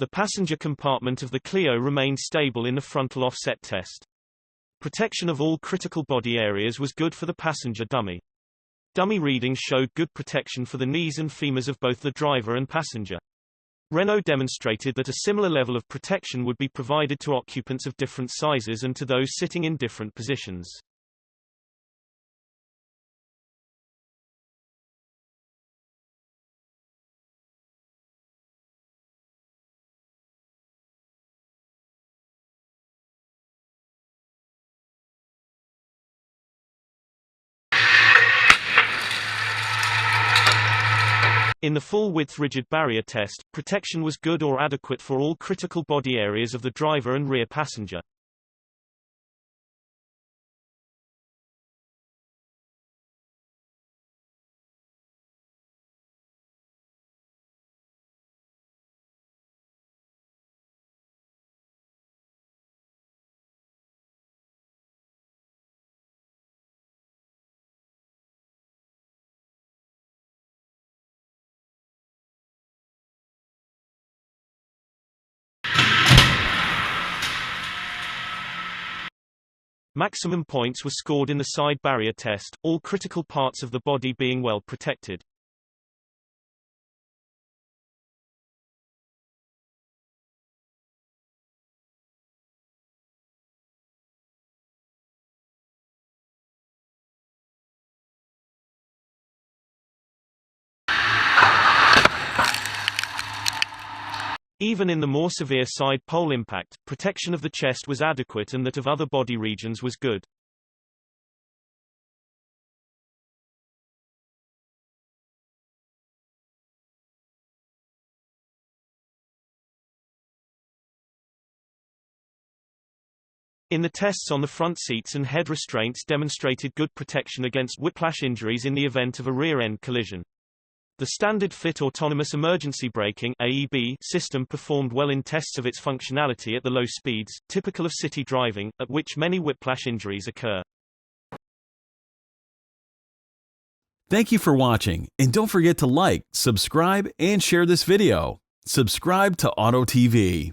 The passenger compartment of the Clio remained stable in the frontal offset test. Protection of all critical body areas was good for the passenger dummy. Dummy readings showed good protection for the knees and femurs of both the driver and passenger. Renault demonstrated that a similar level of protection would be provided to occupants of different sizes and to those sitting in different positions. In the full-width rigid barrier test, protection was good or adequate for all critical body areas of the driver and rear passenger. Maximum points were scored in the side barrier test, all critical parts of the body being well protected. Even in the more severe side pole impact, protection of the chest was adequate and that of other body regions was good. In the tests on the front seats and head restraints demonstrated good protection against whiplash injuries in the event of a rear-end collision. The standard fit autonomous emergency braking (AEB) system performed well in tests of its functionality at the low speeds, typical of city driving, at which many whiplash injuries occur. Thank you for watching, and don't forget to like, subscribe, and share this video. Subscribe to Auto TV.